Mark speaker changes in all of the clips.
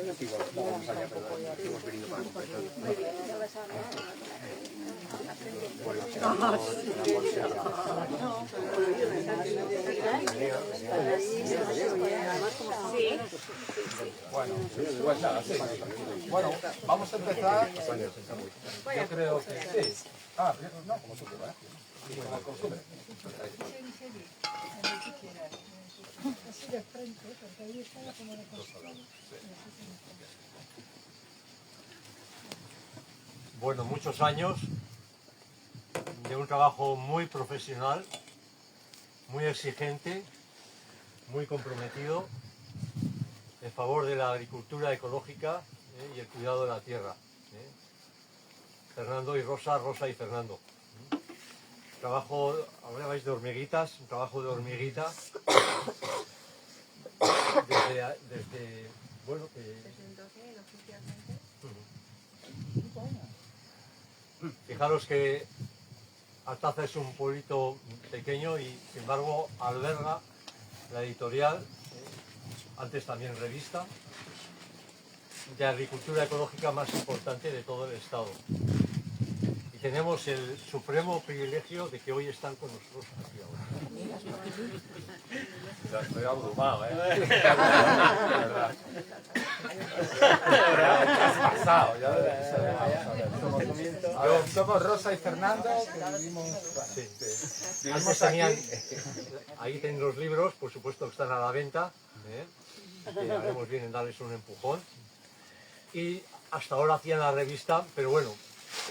Speaker 1: Igual, no vamos allá, pero hemos venido para completar.
Speaker 2: Bueno, pues nada, sí. Bueno, vamos a empezar. Yo creo que sí. Ah, no, como tú quieras. Como costumbre.
Speaker 3: Así de frente, porque ahí estaba como de costumbre.
Speaker 4: Bueno, muchos años de un trabajo muy profesional, muy exigente, muy comprometido en favor de la agricultura ecológica y el cuidado de la tierra. Fernando y Rosa, Rosa y Fernando. Trabajo, hablabais de hormiguitas, un trabajo de hormiguita desde bueno, que...
Speaker 5: Desde entonces, oficialmente.
Speaker 4: Fijaros que Artaza es un pueblito pequeño y, sin embargo, alberga la editorial, antes también revista, de agricultura ecológica más importante de todo el estado. Y tenemos el supremo privilegio de que hoy están con nosotros aquí ahora.
Speaker 2: Ya estoy abrumado, Somos Rosa y Fernando, que vivimos...
Speaker 4: Sí. Antes tenían, ahí tienen los libros, por supuesto que están a la venta, que haremos bien en darles un empujón. Y hasta ahora hacían la revista, pero bueno,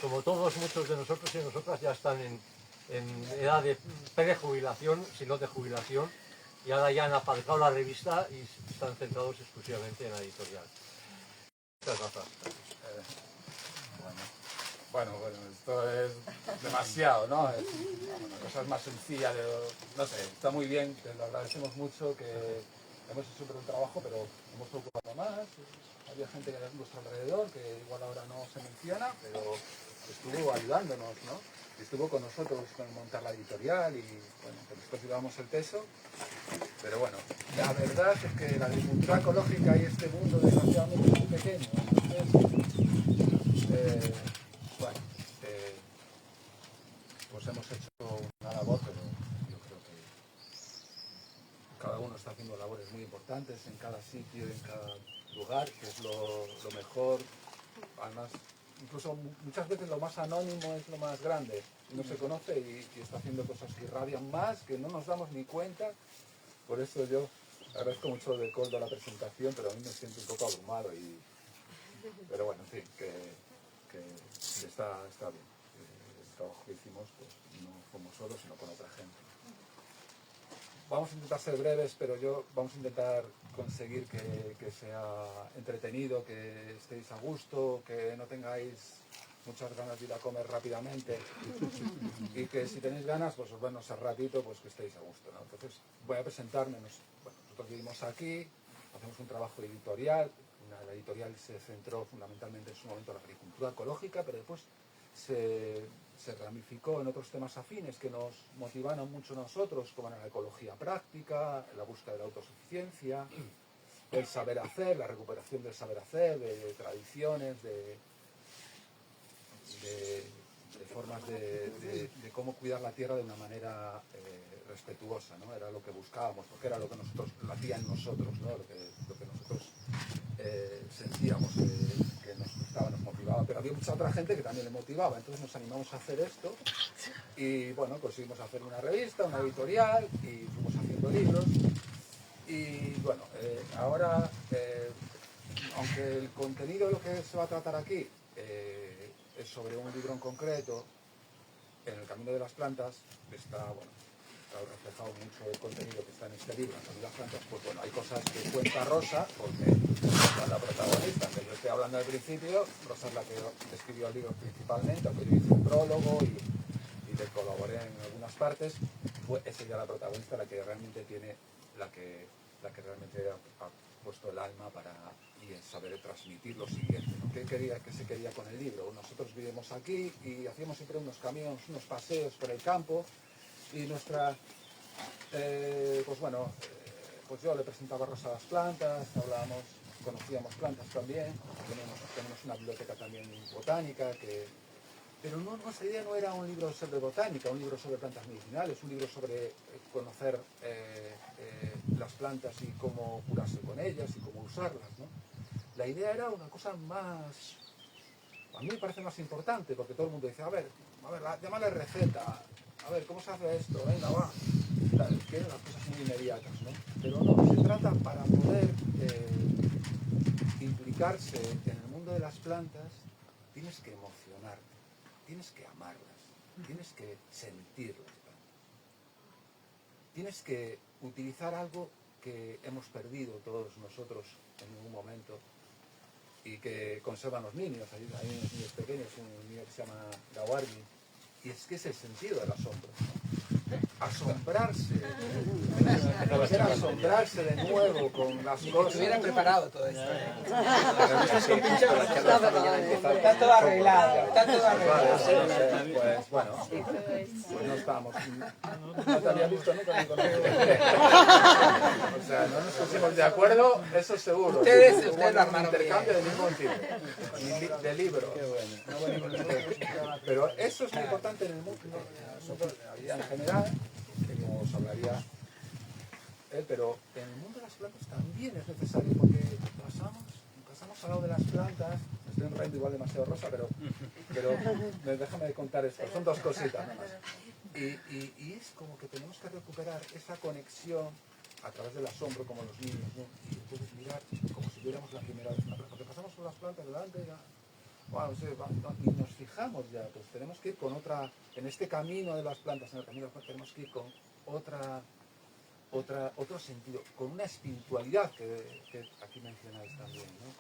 Speaker 4: como todos, muchos de nosotros y nosotras ya están en edad de prejubilación, si no de jubilación, y ahora ya han aparcado la revista y están centrados exclusivamente en la editorial. Muchas gracias.
Speaker 2: Bueno, esto es demasiado, ¿no? La cosa es más sencilla, no sé, está muy bien, te lo agradecemos mucho, que hemos hecho un trabajo, pero hemos preocupado más. Había gente a nuestro alrededor que igual ahora no se menciona, pero estuvo ayudándonos, ¿no? Y estuvo con nosotros con montar la editorial y, bueno, que nosotros llevamos el peso. Pero bueno, la verdad es que la agricultura ecológica y este mundo desgraciadamente es muy pequeño. Entonces, bueno, pues hemos hecho una labor, pero yo creo que cada uno está haciendo labores muy importantes en cada sitio, en cada lugar, que es lo mejor. Además, incluso muchas veces lo más anónimo es lo más grande. No se conoce y está haciendo cosas que irradian más, que no nos damos ni cuenta. Por eso yo agradezco mucho de Coldo la presentación, pero a mí me siento un poco abrumado. Pero bueno, en fin, que está bien. El trabajo que hicimos pues, no fuimos solos, sino con otra gente. Vamos a intentar ser breves, pero vamos a intentar conseguir que sea entretenido, que estéis a gusto, que no tengáis muchas ganas de ir a comer rápidamente y que si tenéis ganas, pues os bueno, ese ratito, pues que estéis a gusto, ¿no? Entonces voy a presentarme. Nosotros vivimos aquí, hacemos un trabajo editorial. La editorial se centró fundamentalmente en su momento en la agricultura ecológica, pero después se ramificó en otros temas afines que nos motivaron mucho a nosotros, como la ecología práctica, la búsqueda de la autosuficiencia, el saber hacer, la recuperación del saber hacer, de tradiciones, de formas de cómo cuidar la tierra de una manera respetuosa, ¿no? Era lo que buscábamos, porque era lo que nosotros hacían nosotros, ¿no? Lo que nosotros sentíamos que nos gustaba, nos motivaba, pero había mucha otra gente que también le motivaba, entonces nos animamos a hacer esto y bueno, conseguimos hacer una revista, una editorial y fuimos haciendo libros y bueno, ahora aunque el contenido de lo que se va a tratar aquí es sobre un libro en concreto, en el Camino de las Plantas está reflejado mucho el contenido que está en este libro, en el Camino de las Plantas, pues bueno, hay cosas que cuenta Rosa, porque es la protagonista, que yo estoy hablando al principio. Rosa es la que escribió el libro principalmente, aunque yo hice un prólogo y le colaboré en algunas partes. Es ella la protagonista, la que realmente realmente ha puesto el alma y el saber transmitir lo siguiente, ¿no? ¿Qué se quería con el libro? Nosotros vivimos aquí y hacíamos siempre unos caminos, unos paseos por el campo y pues yo le presentaba a Rosa las plantas, hablábamos conocíamos plantas también, tenemos una biblioteca también botánica, pero nuestra idea no era un libro sobre botánica, un libro sobre plantas medicinales, un libro sobre conocer las plantas y cómo curarse con ellas y cómo usarlas, ¿no? La idea era una cosa más, a mí me parece más importante, porque todo el mundo dice, a ver, llámale receta, a ver, ¿cómo se hace esto? Venga, va. Quieren las cosas muy inmediatas, ¿no? Pero no, se trata para poder implicarse en el mundo de las plantas, tienes que emocionarte, tienes que amarlas, tienes que sentirlas, tienes que utilizar algo que hemos perdido todos nosotros en algún momento y que conservan los niños. Hay unos niños pequeños, un niño que se llama Gawardi, y es que es el sentido del asombro, ¿no? Asombrarse, poder asombrarse de nuevo con las cosas.
Speaker 6: Si hubieran preparado todo esto.
Speaker 1: Está todo arreglado.
Speaker 6: Está todo arreglado.
Speaker 2: Pues bueno, pues no estamos. No te había visto nunca ni conocido. O sea, no nos pusimos de acuerdo, eso seguro.
Speaker 6: Ustedes
Speaker 2: Hubo
Speaker 6: lo
Speaker 2: un
Speaker 6: armaron
Speaker 2: intercambio
Speaker 6: bien.
Speaker 2: de ningún tipo, de libros. Pero eso es muy importante en el mundo, la vida en general, que nos hablaría él, pero en el mundo de las plantas también es necesario, porque pasamos al lado de las plantas. Me estoy enrollando igual demasiado rosa, pero déjame contar esto, son dos cositas nada más. Y es como que tenemos que recuperar esa conexión a través del asombro, como los niños, ¿no? Y entonces mirar como si viéramos la primera vez una planta, porque pasamos por las plantas delante y ya, bueno, y nos fijamos ya, pues tenemos que ir con otra, en este camino de las plantas, en el camino de las plantas tenemos que ir con otro sentido, con una espiritualidad que aquí mencionáis también, ¿no?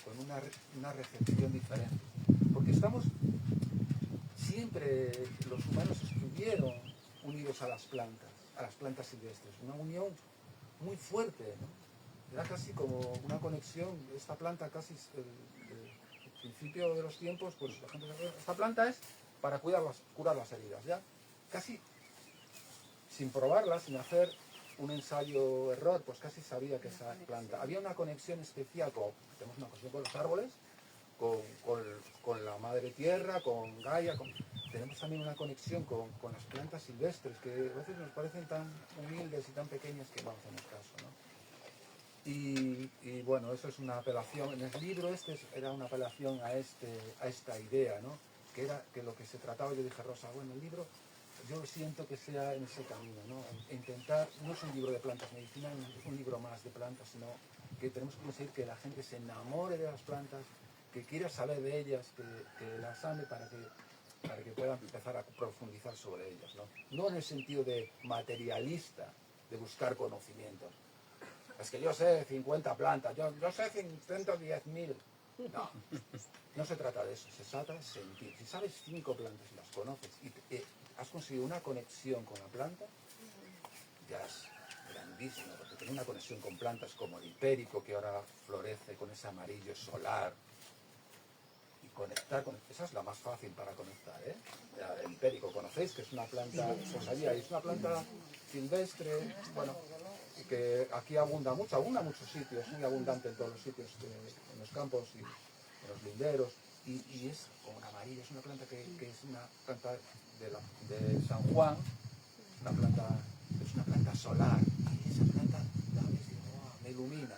Speaker 2: Con una recepción diferente, porque estamos siempre, los humanos estuvieron unidos a las plantas silvestres, una unión muy fuerte, ¿no? Era casi como una conexión, esta planta casi el principio de los tiempos, pues la gente decía, esta planta es para curar las heridas, ya casi sin probarla, sin hacer un ensayo-error, pues casi sabía que esa planta, había una conexión especial, tenemos una conexión con los árboles, con la madre tierra, con Gaia, tenemos también una conexión con las plantas silvestres, que a veces nos parecen tan humildes y tan pequeñas que vamos a hacer caso, ¿no? Y bueno, eso es una apelación, en el libro era una apelación a esta idea, ¿no? Que lo que se trataba, yo dije, Rosa, bueno, el libro, yo siento que sea en ese camino, ¿no? Intentar, no es un libro de plantas medicinales, no es un libro más de plantas, sino que tenemos que conseguir que la gente se enamore de las plantas, que quiera saber de ellas, que las ame para que puedan empezar a profundizar sobre ellas, ¿no? No en el sentido de materialista, de buscar conocimientos. Es que yo sé 50 plantas, yo sé 110.000. No se trata de eso, se trata de sentir. Si sabes 5 plantas y las conoces y has conseguido una conexión con la planta, ya es grandísimo, porque tener una conexión con plantas como el hipérico, que ahora florece con ese amarillo solar, y conectar con... Esa es la más fácil para conectar, ¿eh? El hipérico, ¿conocéis? Que es una planta, es una planta silvestre, bueno, que aquí abunda muchos sitios, muy abundante en todos los sitios, en los campos y en los linderos, y es como amarillo, es una planta que es una planta de San Juan, es una planta solar, y esa planta la ves y digo, oh, me ilumina,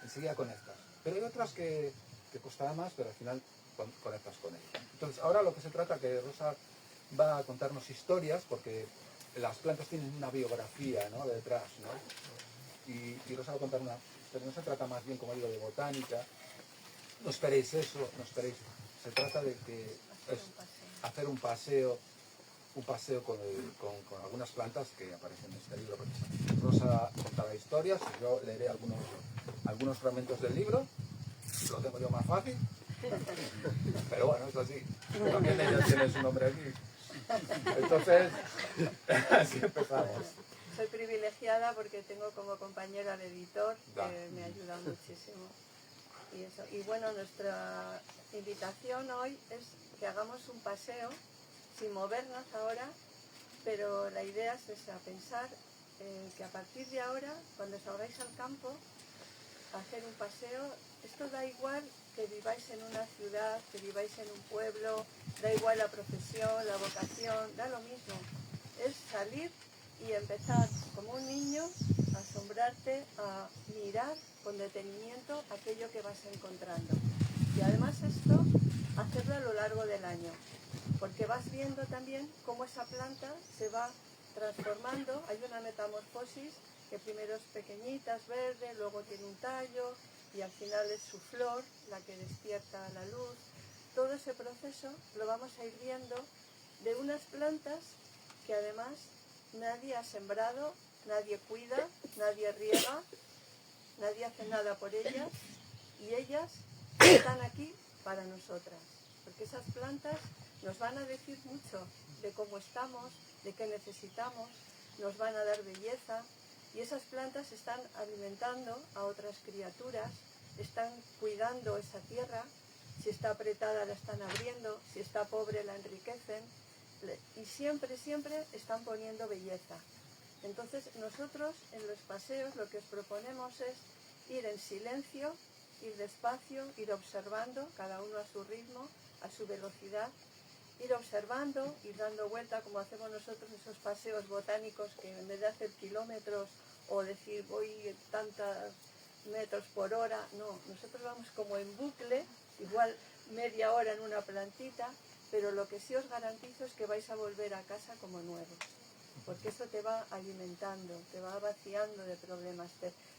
Speaker 2: enseguida conectas. Pero hay otras que costará más, pero al final conectas con ella. Entonces ahora lo que se trata, que Rosa va a contarnos historias, porque las plantas tienen una biografía, ¿no?, detrás, ¿no? Y Rosa va a contar una, pero no se trata más bien, como digo, de botánica. No esperéis eso, no esperéis. Se trata de hacer un paseo con algunas plantas que aparecen en este libro. Rosa contará historias y yo leeré algunos fragmentos del libro. Lo tengo yo más fácil, pero bueno, es así. También ella tiene su nombre aquí. Entonces, así empezamos.
Speaker 5: Soy privilegiada porque tengo como compañera al editor, que me ayuda muchísimo. Y bueno, nuestra invitación hoy es que hagamos un paseo, sin movernos ahora, pero la idea es esa, pensar que a partir de ahora, cuando salgáis al campo, hacer un paseo esto da igual que viváis en una ciudad, que viváis en un pueblo, da igual la profesión, la vocación, da lo mismo. Es salir y empezar como un niño a asombrarte, a mirar con detenimiento aquello que vas encontrando. Y además esto, hacerlo a lo largo del año, porque vas viendo también cómo esa planta se va transformando. Hay una metamorfosis que primero es pequeñita, es verde, luego tiene un tallo y al final es su flor la que despierta la luz. Todo ese proceso lo vamos a ir viendo de unas plantas que además nadie ha sembrado, nadie cuida, nadie riega, nadie hace nada por ellas, y ellas están aquí para nosotras, porque esas plantas nos van a decir mucho de cómo estamos, de qué necesitamos, nos van a dar belleza, y esas plantas están alimentando a otras criaturas, están cuidando esa tierra. Si está apretada la están abriendo, si está pobre la enriquecen, y siempre, siempre están poniendo belleza. Entonces nosotros en los paseos lo que os proponemos es ir en silencio, ir despacio, ir observando, cada uno a su ritmo, a su velocidad, ir observando, ir dando vuelta como hacemos nosotros esos paseos botánicos que en vez de hacer kilómetros o decir voy tantos metros por hora, no, nosotros vamos como en bucle, igual media hora en una plantita, pero lo que sí os garantizo es que vais a volver a casa como nuevos, porque eso te va alimentando, te va vaciando de problemas,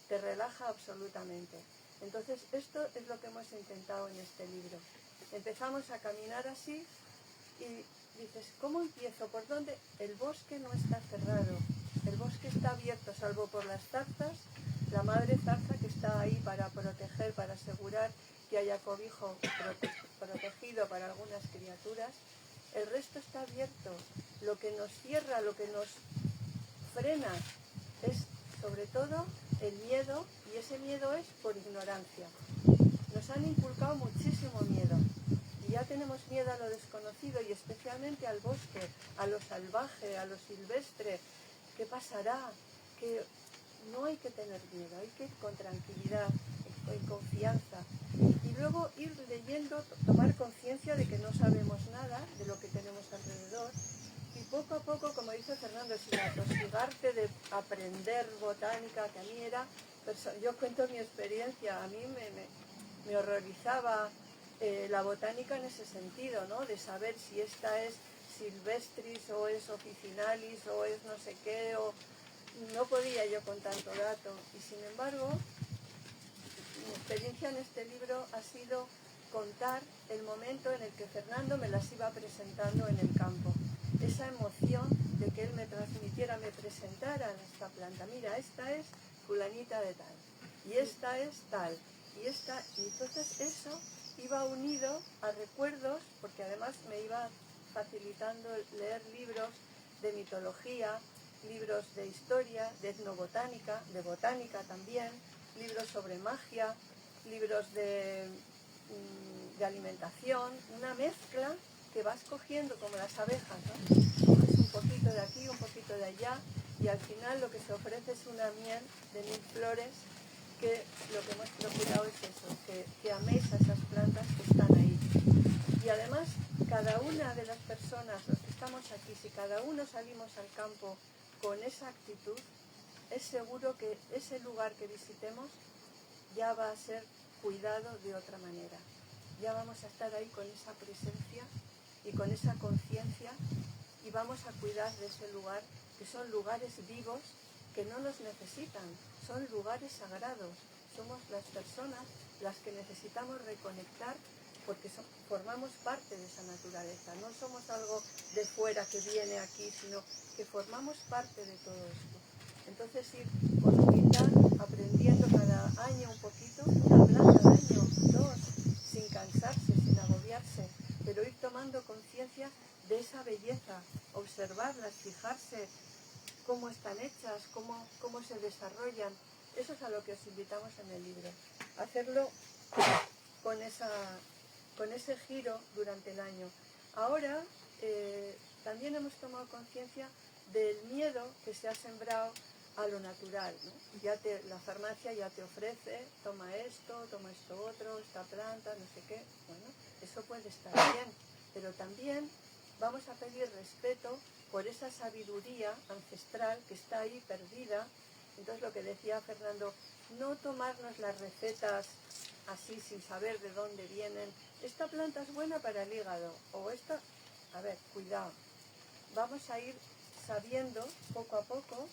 Speaker 5: te relaja absolutamente. Entonces esto es lo que hemos intentado en este libro. Empezamos a caminar así y dices, ¿cómo empiezo? ¿Por dónde? El bosque no está cerrado, el bosque está abierto, salvo por las zarzas, la madre zarza que está ahí para proteger, para asegurar que haya cobijo protegido para algunas criaturas. El resto está abierto. Lo que nos cierra, lo que nos frena es sobre todo el miedo, y ese miedo es por ignorancia. Nos han inculcado muchísimo miedo y ya tenemos miedo a lo desconocido, y especialmente al bosque, a lo salvaje, a lo silvestre. ¿Qué pasará? Que no hay que tener miedo, hay que ir con tranquilidad, con confianza, y luego ir leyendo, tomar conciencia de que no sabemos nada de lo que tenemos alrededor, y poco a poco, como dice Fernando, sin atosigarte de aprender botánica, que a mí era, yo cuento mi experiencia, a mí me horrorizaba la botánica en ese sentido, ¿no? De saber si esta es silvestris o es officinalis o es no sé qué, o no podía yo con tanto dato. Y sin embargo, mi experiencia en este libro ha sido contar el momento en el que Fernando me las iba presentando en el campo. Esa emoción de que él me transmitiera, me presentara esta planta. Mira, esta es fulanita de tal, y esta es tal, y esta. Y entonces eso iba unido a recuerdos, porque además me iba facilitando leer libros de mitología, libros de historia, de etnobotánica, de botánica también, libros sobre magia, libros de alimentación, una mezcla que vas cogiendo como las abejas, ¿no? Coges un poquito de aquí, un poquito de allá, y al final lo que se ofrece es una miel de 1000 flores, que lo que hemos procurado es eso, que améis a esas plantas que están ahí. Y además, cada una de las personas, los que estamos aquí, si cada uno salimos al campo con esa actitud, es seguro que ese lugar que visitemos ya va a ser cuidado de otra manera. Ya vamos a estar ahí con esa presencia y con esa conciencia, y vamos a cuidar de ese lugar, que son lugares vivos que no nos necesitan, son lugares sagrados. Somos las personas las que necesitamos reconectar, porque formamos parte de esa naturaleza, no somos algo de fuera que viene aquí, sino que formamos parte de todo esto. Entonces ir con humildad, aprendiendo cada año un poquito, una planta al año, dos, sin cansarse, sin agobiarse, pero ir tomando conciencia de esa belleza, observarlas, fijarse cómo están hechas, cómo se desarrollan. Eso es a lo que os invitamos en el libro, hacerlo con ese giro durante el año. Ahora también hemos tomado conciencia del miedo que se ha sembrado a lo natural, ¿no? La farmacia ya te ofrece, toma esto otro, esta planta, no sé qué. Bueno, eso puede estar bien, pero también vamos a pedir respeto por esa sabiduría ancestral que está ahí perdida. Entonces lo que decía Fernando, no tomarnos las recetas así sin saber de dónde vienen. Esta planta es buena para el hígado, o esta, a ver, cuidado. Vamos a ir sabiendo poco a poco,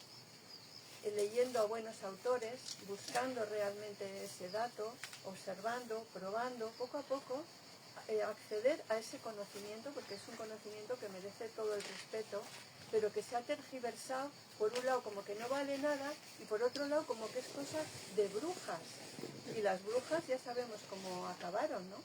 Speaker 5: leyendo a buenos autores, buscando realmente ese dato, observando, probando, poco a poco, acceder a ese conocimiento, porque es un conocimiento que merece todo el respeto, pero que se ha tergiversado, por un lado como que no vale nada, y por otro lado como que es cosa de brujas. Y las brujas ya sabemos cómo acabaron, ¿no?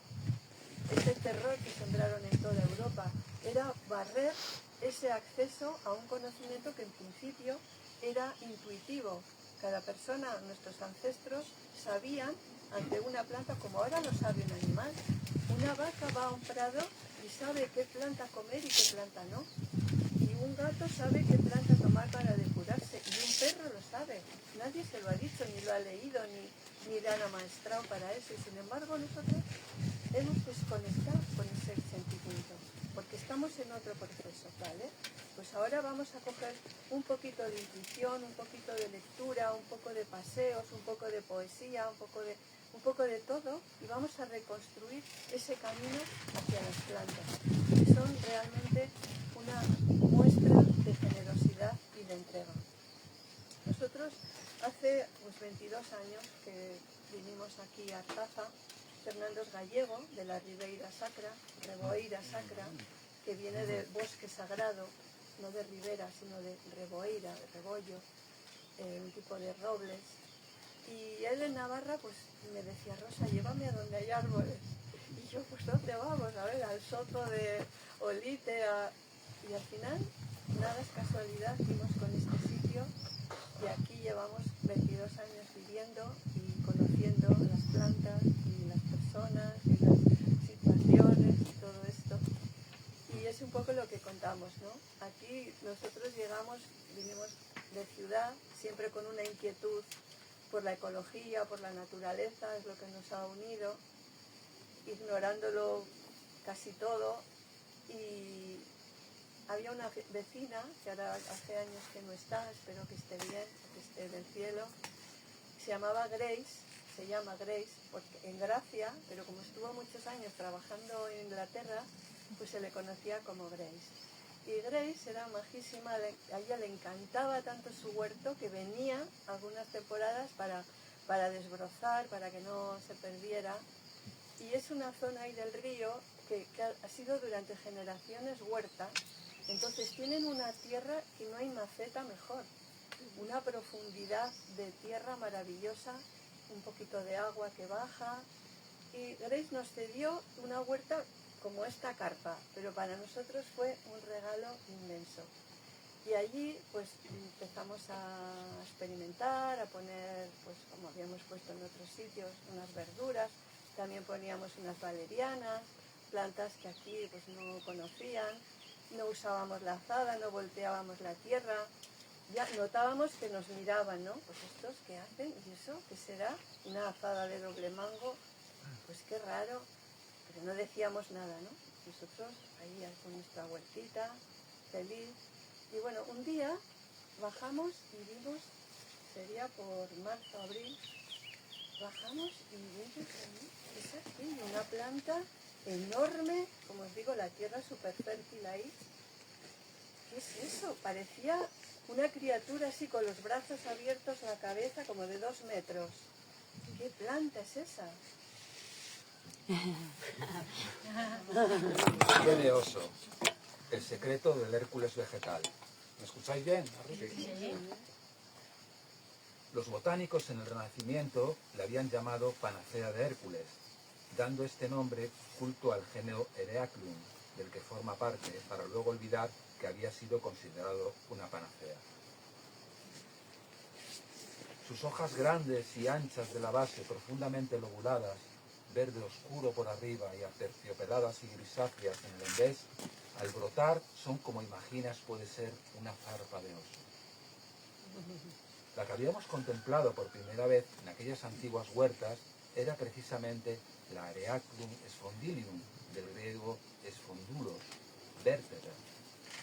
Speaker 5: Ese terror que sembraron en toda Europa era barrer ese acceso a un conocimiento que en principio era intuitivo. Cada persona, nuestros ancestros, sabían ante una planta, como ahora lo sabe un animal. Una vaca va a un prado y sabe qué planta comer y qué planta no. Y un gato sabe qué planta tomar para depurarse. Y un perro lo sabe. Nadie se lo ha dicho, ni lo ha leído, ni le han amaestrado para eso. Y sin embargo nosotros hemos desconectado con ese sentimiento, porque estamos en otro proceso, ¿vale? Pues ahora vamos a coger un poquito de intuición, un poquito de lectura, un poco de paseos, un poco de poesía, un poco de todo, y vamos a reconstruir ese camino hacia las plantas, que son realmente una muestra de generosidad y de entrega. Nosotros hace 22 años que vinimos aquí a Artaza. Fernando es gallego, de la Ribeira Sacra, Reboeira Sacra, que viene de bosque sagrado, no de ribera, sino de reboeira, de rebollo, un tipo de robles. Y él en Navarra, pues me decía, Rosa, llévame a donde hay árboles. Y yo, pues ¿dónde vamos? A ver, al soto de Olite. Y al final, nada es casualidad, dimos con este sitio y aquí llevamos 22 años viviendo y conociendo las plantas y las personas y las situaciones y todo esto. Y es un poco lo que contamos, ¿no? Aquí nosotros vinimos de ciudad, siempre con una inquietud por la ecología, por la naturaleza, es lo que nos ha unido, ignorándolo casi todo. Y había una vecina, que ahora hace años que no está, espero que esté bien, que esté del cielo, se llama Grace, porque en Gracia, pero como estuvo muchos años trabajando en Inglaterra, pues se le conocía como Grace. Y Grace era majísima, a ella le encantaba tanto su huerto que venía algunas temporadas para desbrozar, para que no se perdiera. Y es una zona ahí del río que ha sido durante generaciones huerta. Entonces tienen una tierra que no hay maceta mejor, una profundidad de tierra maravillosa, un poquito de agua que baja. Y Grace nos cedió una huerta como esta carpa, pero para nosotros fue un regalo inmenso. Y allí pues empezamos a experimentar, a poner, pues como habíamos puesto en otros sitios, unas verduras, también poníamos unas valerianas, plantas que aquí pues no conocían, no usábamos la azada, no volteábamos la tierra. Ya notábamos que nos miraban, ¿no? Pues estos, ¿qué hacen? ¿Y eso? ¿Qué será? Una azada de doble mango, pues qué raro, pero no decíamos nada, ¿no? Nosotros ahí con nuestra huertita, feliz. Y bueno, un día bajamos y vimos, sería por marzo, abril, bajamos y vimos ahí, es aquí, una planta enorme, como os digo, la tierra súper fértil ahí. ¿Qué es eso? Parecía una criatura así con los brazos abiertos, la cabeza como de 2 metros. ¿Qué planta es esa?
Speaker 2: Tiene oso. El secreto del Hércules vegetal. ¿Me escucháis bien?
Speaker 3: Sí.
Speaker 2: Los botánicos en el Renacimiento le habían llamado panacea de Hércules, dando este nombre culto al género Hereacleum, del que forma parte, para luego olvidar que había sido considerado una panacea. Sus hojas grandes y anchas de la base, profundamente lobuladas, verde oscuro por arriba y aterciopeladas y grisáceas en el endés, al brotar son como imaginas puede ser una zarpa de oso. La que habíamos contemplado por primera vez en aquellas antiguas huertas era precisamente la Areaclum sphondylium, del griego sphondulos, vértebra,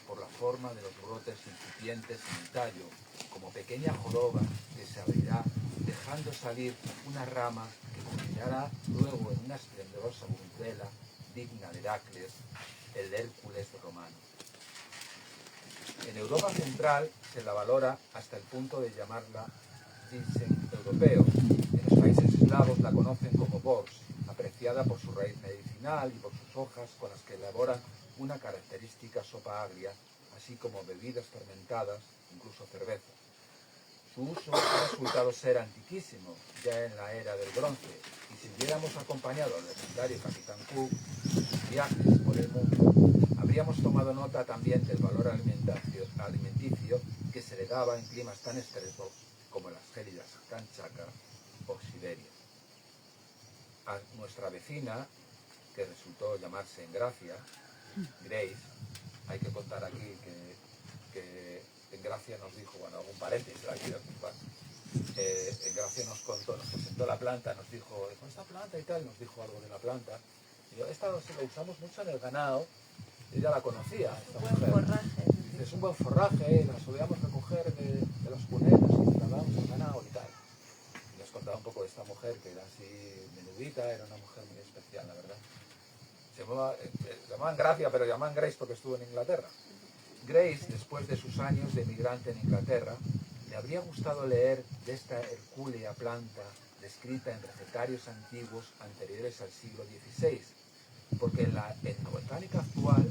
Speaker 2: por la forma de los brotes incipientes en el tallo, como pequeña joroba que se abrirá dejando salir una rama que culminará luego en una esplendorosa burumbela digna de Heracles, el Hércules romano. En Europa Central se la valora hasta el punto de llamarla ginseng europeo. En los países eslavos la conocen como bors, apreciada por su raíz medicinal y por sus hojas con las que elaboran una característica sopa agria, así como bebidas fermentadas, incluso cerveza. Su uso ha resultado ser antiquísimo, ya en la era del bronce, y si hubiéramos acompañado al legendario Capitán Cook en sus viajes por el mundo, habríamos tomado nota también del valor alimenticio que se le daba en climas tan extremos como las gélidas Kamchatka o Siberia. A nuestra vecina, que resultó llamarse Engracia, Grace, hay que contar aquí que Engracia nos dijo, bueno, algún paréntesis aquí, Engracia nos contó, nos presentó la planta, nos dijo, con esta planta y tal, nos dijo algo de la planta. Y yo, esta la usamos mucho en el ganado, ella la conocía, esta
Speaker 5: Buen
Speaker 2: mujer.
Speaker 5: forraje.
Speaker 2: Dice, es un buen forraje, la solíamos recoger de las cunetas y la dábamos al ganado y tal. Y nos contaba un poco de esta mujer, que era así menudita, era una mujer muy especial, la verdad. Se llamaban Gracia, pero llamaban Grace porque estuvo en Inglaterra. Grace, después de sus años de emigrante en Inglaterra, le habría gustado leer de esta hercúlea planta descrita en recetarios antiguos anteriores al siglo XVI, porque en la etnobotánica actual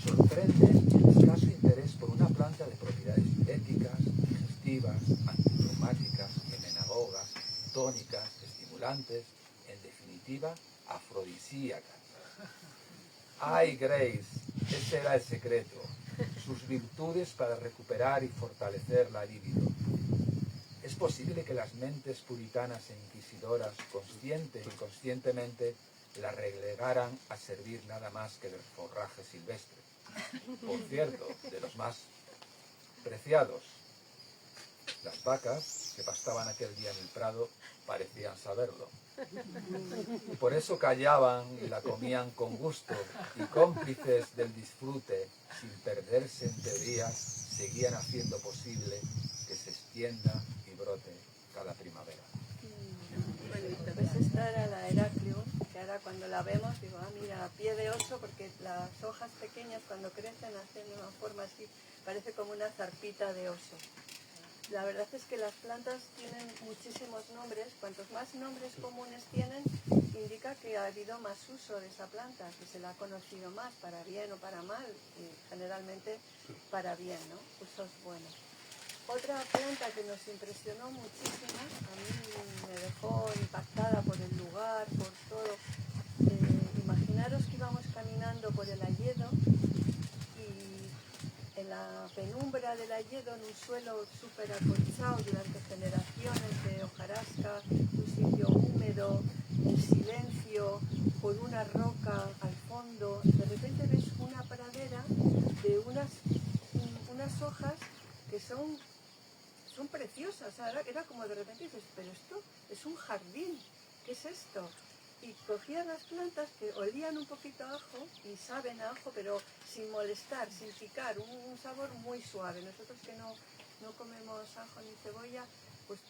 Speaker 2: sorprende el escaso interés por una planta de propiedades éticas, digestivas, antirreumáticas, emenagogas, tónicas, estimulantes, en definitiva, afrodisíacas. ¡Ay, Grace! Ese era el secreto. Sus virtudes para recuperar y fortalecer la libido. Es posible que las mentes puritanas e inquisidoras, consciente e inconscientemente, la relegaran a servir nada más que de forraje silvestre. Por cierto, de los más preciados. Las vacas que pastaban aquel día en el prado parecían saberlo. Y por eso callaban y la comían con gusto, y cómplices del disfrute, sin perderse en teorías, seguían haciendo posible que se extienda y brote cada primavera.
Speaker 5: Pues esta era la Heraclium, que ahora cuando la vemos digo, mira, pie de oso, porque las hojas pequeñas cuando crecen hacen una forma así, parece como una zarpita de oso. La verdad es que las plantas tienen muchísimos nombres. Cuantos más nombres comunes tienen, indica que ha habido más uso de esa planta, que se la ha conocido más, para bien o para mal, y generalmente para bien, ¿no? Usos buenos. Otra planta que nos impresionó muchísimo, a mí me dejó impactada por el lugar, por todo. Imaginaros que íbamos caminando por el hayedo y en la penumbra del hayedo, en un suelo súper acolchado durante generaciones de hojarasca, un sitio húmedo, en silencio, por una roca al fondo, de repente ves una pradera de unas hojas que son preciosas. O sea, era como de repente dices, pero esto es un jardín, ¿qué es esto? Y cogías las plantas que olían un poquito a ajo y saben a ajo, pero sin molestar, sin picar, un sabor muy suave. Nosotros que no comemos ajo ni cebolla, pues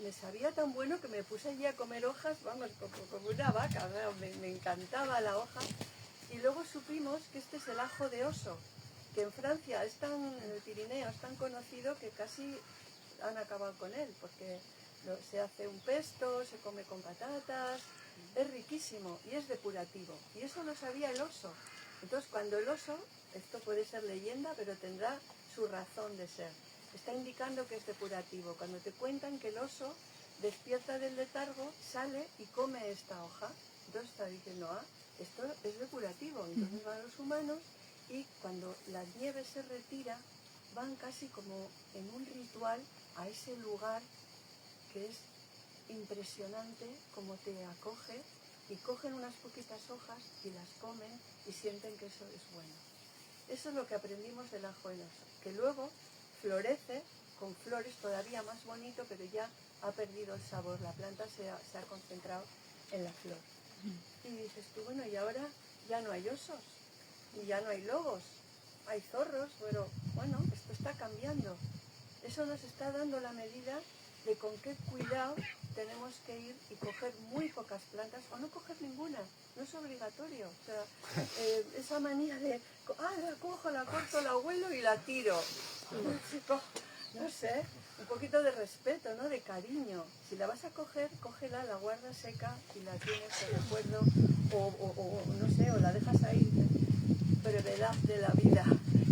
Speaker 5: me sabía tan bueno que me puse allí a comer hojas, vamos, como una vaca, ¿no? Me encantaba la hoja. Y luego supimos que este es el ajo de oso, que en Francia, en el Pirineo, es tan conocido que casi han acabado con él, porque se hace un pesto, se come con patatas. Es riquísimo y es depurativo. Y eso lo sabía el oso. Entonces, cuando el oso, esto puede ser leyenda, pero tendrá su razón de ser, está indicando que es depurativo. Cuando te cuentan que el oso despierta del letargo, sale y come esta hoja, entonces está diciendo, esto es depurativo. Entonces van los humanos y cuando la nieve se retira, van casi como en un ritual a ese lugar que es impresionante, como te acoge, y cogen unas poquitas hojas y las comen y sienten que eso es bueno. Eso es lo que aprendimos del ajo en oso, que luego florece con flores todavía más bonito, pero ya ha perdido el sabor, la planta se ha concentrado en la flor. Y dices tú, bueno, y ahora ya no hay osos, y ya no hay lobos, hay zorros, pero bueno, esto está cambiando. Eso nos está dando la medida de con qué cuidado tenemos que ir y coger muy pocas plantas o no coger ninguna, no es obligatorio. O sea, esa manía de, la cojo, la corto, la huelo y la tiro. No sé, un poquito de respeto, ¿no? De cariño. Si la vas a coger, cógela, la guardas seca y la tienes de recuerdo o no sé, o la dejas ahí. Brevedad de la vida.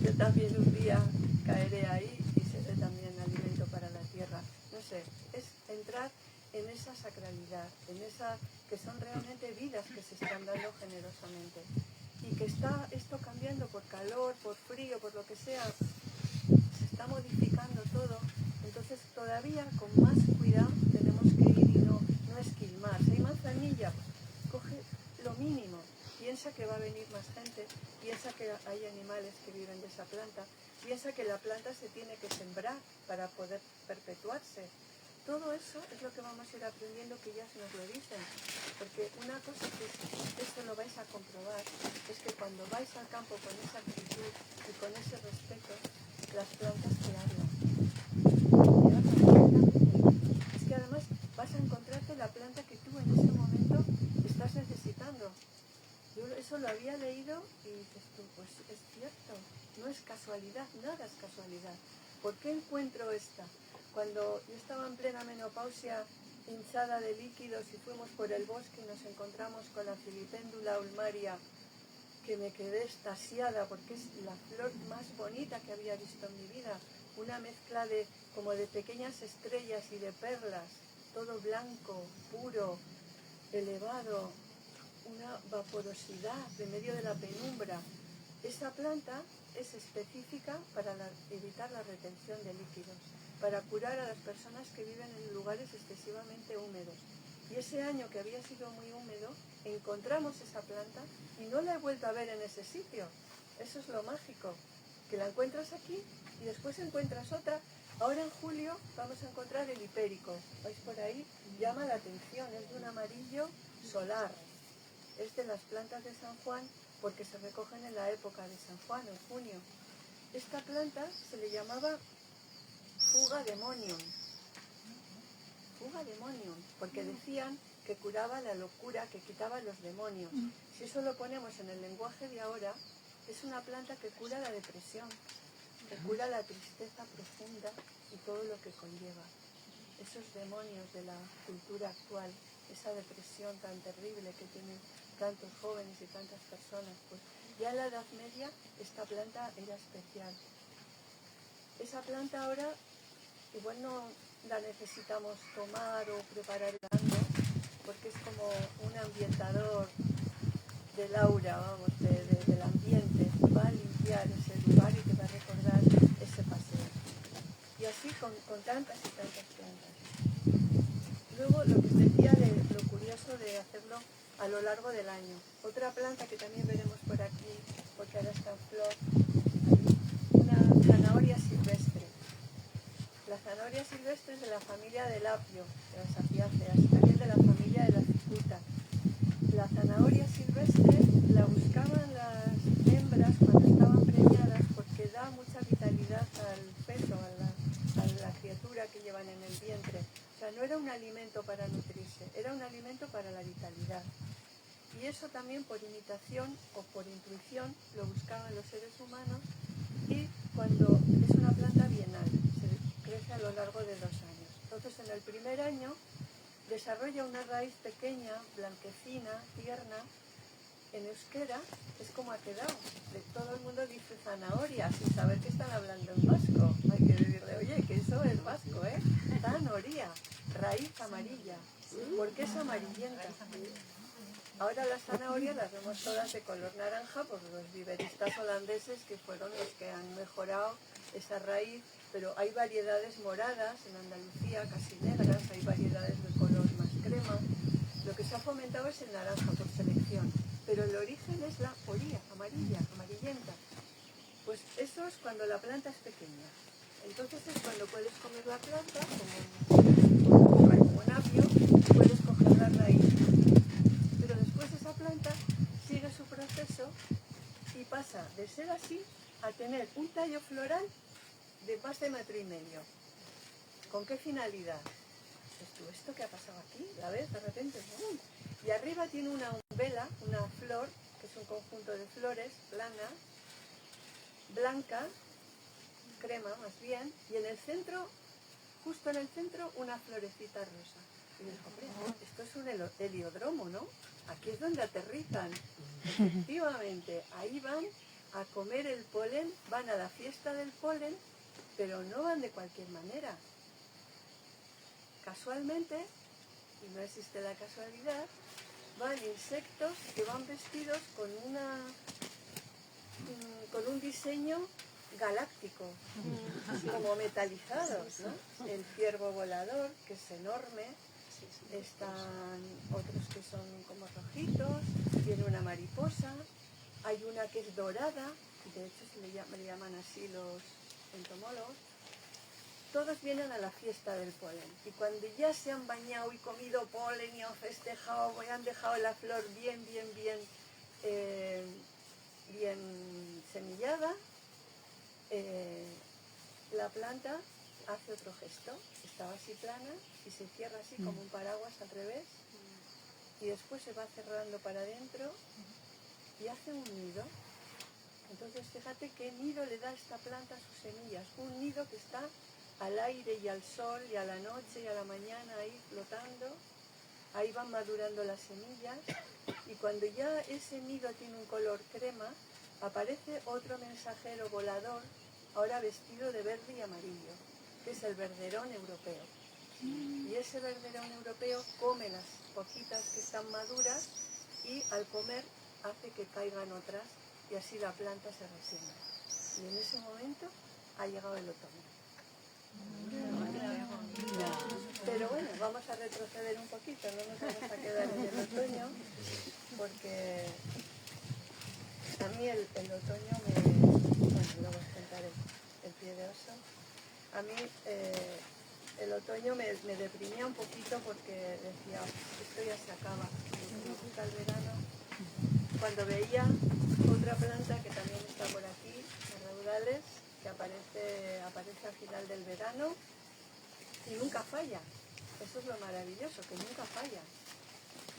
Speaker 5: Yo también un día caeré ahí y seré también alimento para la tierra. No sé, es entrar en esa sacralidad, en esa que son realmente vidas que se están dando generosamente. Y que está esto cambiando por calor, por frío, por lo que sea, se está modificando todo. Entonces todavía con más cuidado tenemos que ir y no esquilmar. Si hay manzanilla, coge lo mínimo. Piensa que va a venir más gente, piensa que hay animales que viven de esa planta, piensa que la planta se tiene que sembrar para poder perpetuarse. Todo eso es lo que vamos a ir aprendiendo, que ya se nos lo dicen. Porque una cosa que esto lo vais a comprobar es que cuando vais al campo con esa actitud y con ese respeto, las plantas te hablan. Es que además vas a encontrarte la planta que tú en ese momento estás necesitando. Yo eso lo había leído y dices tú, pues es cierto, no es casualidad, nada es casualidad. ¿Por qué encuentro esta? Cuando yo estaba en plena menopausia, hinchada de líquidos y fuimos por el bosque y nos encontramos con la Filipendula ulmaria, que me quedé extasiada porque es la flor más bonita que había visto en mi vida. Una mezcla de como de pequeñas estrellas y de perlas, todo blanco, puro, elevado, una vaporosidad de medio de la penumbra. Esa planta es específica para evitar la retención de líquidos, para curar a las personas que viven en lugares excesivamente húmedos. Y ese año que había sido muy húmedo, encontramos esa planta y no la he vuelto a ver en ese sitio. Eso es lo mágico, que la encuentras aquí y después encuentras otra. Ahora en julio vamos a encontrar el hipérico. ¿Vais por ahí? Llama la atención, es de un amarillo solar. Es de las plantas de San Juan porque se recogen en la época de San Juan, en junio. Esta planta se le llamaba fuga demonium. Fuga demonium, porque decían que curaba la locura, que quitaba los demonios. Si eso lo ponemos en el lenguaje de ahora, es una planta que cura la depresión, que cura la tristeza profunda y todo lo que conlleva. Esos demonios de la cultura actual, esa depresión tan terrible que tienen tantos jóvenes y tantas personas, pues ya en la Edad Media esta planta era especial. Esa planta ahora igual no la necesitamos tomar o preparar dando, porque es como un ambientador del aura, vamos, del ambiente. Va a limpiar ese lugar y te va a recordar ese paseo. Y así con tantas y tantas plantas. Luego lo que os decía de lo curioso de hacerlo a lo largo del año. Otra planta que también veremos por aquí, porque ahora está en flor, una zanahoria silvestre. La zanahoria silvestre es de la familia del apio, de las apiáceas, también de la familia de la cicuta. La zanahoria silvestre la buscaban las hembras cuando estaban preñadas porque da mucha vitalidad al feto, a la criatura que llevan en el vientre. O sea, no era un alimento para nutrirse, era un alimento para la vitalidad. Y eso también por imitación o por intuición lo buscaban los seres humanos, y cuando es una planta bienal, se crece a lo largo de 2 años. Entonces en el primer año desarrolla una raíz pequeña, blanquecina, tierna. En euskera es como ha quedado. Todo el mundo dice zanahoria sin saber que están hablando en vasco. Hay que decirle, oye, que eso es vasco, ¿eh? Zanahoria, raíz amarilla. ¿Por qué es amarillenta? Ahora las zanahorias las vemos todas de color naranja por los viveristas holandeses que fueron los que han mejorado esa raíz, pero hay variedades moradas en Andalucía, casi negras, hay variedades de color más crema. Lo que se ha fomentado es el naranja por selección, pero el origen es la oría, amarilla, amarillenta. Pues eso es cuando la planta es pequeña. Entonces es cuando puedes comer la planta, como un apio, puedes coger la raíz. Pero después esa planta sigue su proceso y pasa de ser así a tener un tallo floral de más de 1,5 metros. ¿Con qué finalidad? Esto que ha pasado aquí, la ves, de repente, ¡bum! Y arriba tiene una umbela, una flor, que es un conjunto de flores, plana, blanca, crema más bien, y en el centro, justo en el centro, una florecita rosa. Y digo, hombre, esto es un heliodromo, ¿no? Aquí es donde aterrizan. Efectivamente, ahí van a comer el polen, van a la fiesta del polen, pero no van de cualquier manera. Casualmente, y no existe la casualidad, van insectos que van vestidos con un diseño galáctico, como metalizados, ¿no? El ciervo volador, que es enorme, están otros que son como rojitos, tiene una mariposa, hay una que es dorada, de hecho le llaman así los entomólogos. Todos vienen a la fiesta del polen y cuando ya se han bañado y comido polen y han festejado y han dejado la flor bien semillada, la planta hace otro gesto, estaba así plana y se cierra así como un paraguas al revés y después se va cerrando para adentro y hace un nido. Entonces fíjate qué nido le da esta planta a sus semillas, un nido que está al aire y al sol y a la noche y a la mañana ahí flotando, ahí van madurando las semillas y cuando ya ese nido tiene un color crema, aparece otro mensajero volador, ahora vestido de verde y amarillo, que es el verderón europeo. Y ese verderón europeo come las hojitas que están maduras y al comer hace que caigan otras y así la planta se resiembra. Y en ese momento ha llegado el otoño. Pero bueno, vamos a retroceder un poquito, no nos vamos a quedar en el otoño, porque a mí el otoño bueno, luego os contaré el pie de oso. A mí el otoño me deprimía un poquito porque decía, esto ya se acaba, me gusta el verano. Cuando veía otra planta que también está por aquí, en raudales, que aparece al final del verano y nunca falla. Eso es lo maravilloso, que nunca falla.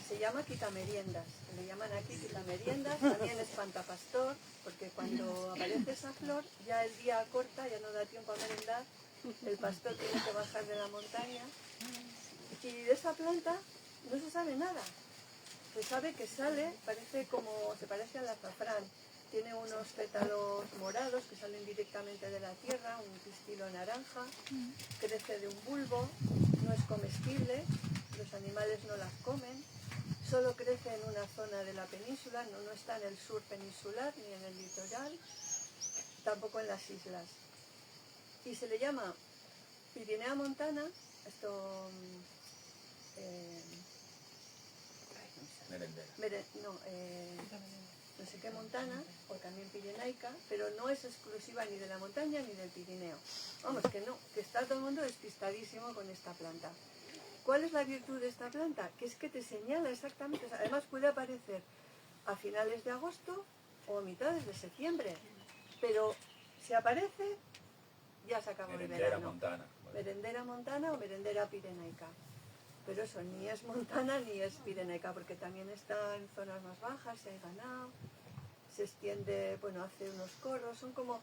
Speaker 5: Se llama quitameriendas, le llaman aquí quitameriendas, también espantapastor, porque cuando aparece esa flor ya el día corta, ya no da tiempo a merendar, el pastor tiene que bajar de la montaña y de esa planta no se sabe nada. Se sabe que sale, se parece al azafrán, tiene unos pétalos morados que salen directamente de la tierra, un pistilo naranja, crece de un bulbo, no es comestible, los animales no las comen, solo crece en una zona de la península, no está en el sur peninsular ni en el litoral, tampoco en las islas. Y se le llama Pirinea montana, no sé qué montana, o también pirenaica, pero no es exclusiva ni de la montaña ni del Pirineo. Vamos, que no, que está todo el mundo despistadísimo con esta planta. ¿Cuál es la virtud de esta planta? Que es que te señala exactamente, además puede aparecer a finales de agosto o a mitades de septiembre, pero si aparece, ya se acabó el verano.
Speaker 2: Montana.
Speaker 5: Merendera montana o merendera pirenaica. Pero eso ni es montana ni es pirenaica, porque también está en zonas más bajas, se ha ganado, se extiende, bueno, hace unos corros, son como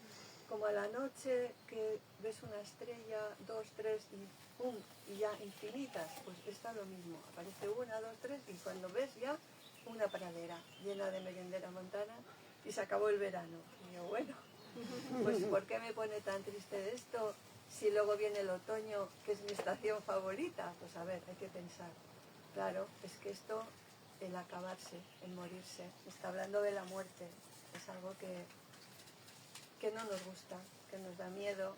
Speaker 5: a la noche que ves una estrella, 2, 3 y ¡pum! Y ya infinitas, pues está lo mismo, aparece 1, 2, 3 y cuando ves ya una pradera llena de merendera montana y se acabó el verano. Y yo, bueno, pues ¿por qué me pone tan triste esto? Si luego viene el otoño, que es mi estación favorita, pues a ver, hay que pensar. Claro, es que esto, el acabarse, el morirse, está hablando de la muerte, es algo que no nos gusta, que nos da miedo.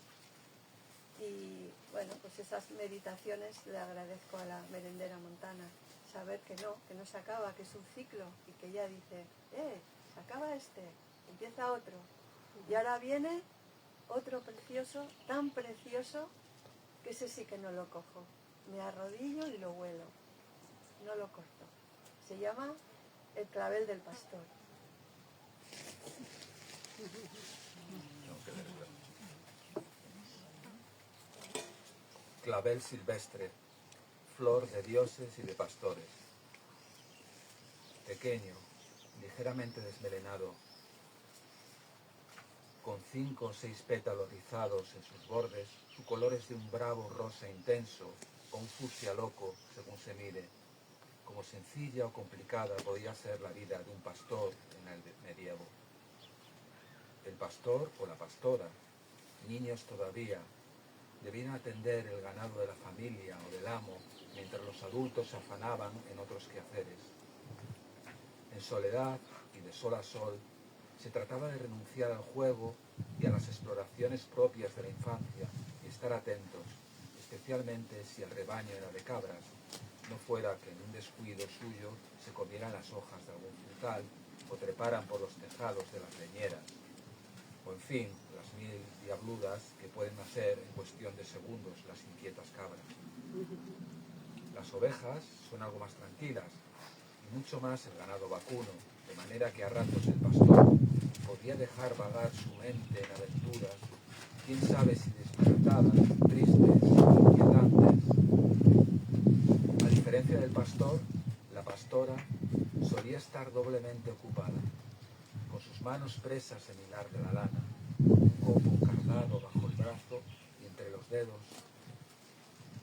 Speaker 5: Y bueno, pues esas meditaciones le agradezco a la merendera montana, saber que no se acaba, que es un ciclo y que ella dice, se acaba este, empieza otro. Y ahora viene otro precioso, tan precioso, que ese sí que no lo cojo. Me arrodillo y lo huelo. No lo corto. Se llama el clavel del pastor.
Speaker 2: Clavel silvestre, flor de dioses y de pastores. Pequeño, ligeramente desmelenado, con 5 o 6 pétalos rizados en sus bordes, su color es de un bravo rosa intenso o un fucsia loco según se mire. Como sencilla o complicada podía ser la vida de un pastor en el medievo. El pastor o la pastora, niños todavía, debían atender el ganado de la familia o del amo, mientras los adultos se afanaban en otros quehaceres. En soledad y de sol a sol, se trataba de renunciar al juego y a las exploraciones propias de la infancia y estar atentos, especialmente si el rebaño era de cabras, no fuera que en un descuido suyo se comieran las hojas de algún frutal o treparan por los tejados de las leñeras, o en fin, las 1000 diabludas que pueden hacer en cuestión de segundos las inquietas cabras. Las ovejas son algo más tranquilas, y mucho más el ganado vacuno, de manera que a ratos el pastor podía dejar vagar su mente en aventuras, quién sabe si disparatadas, tristes, inquietantes. A diferencia del pastor, la pastora solía estar doblemente ocupada, con sus manos presas en hilar de la lana, un copo cargado bajo el brazo y entre los dedos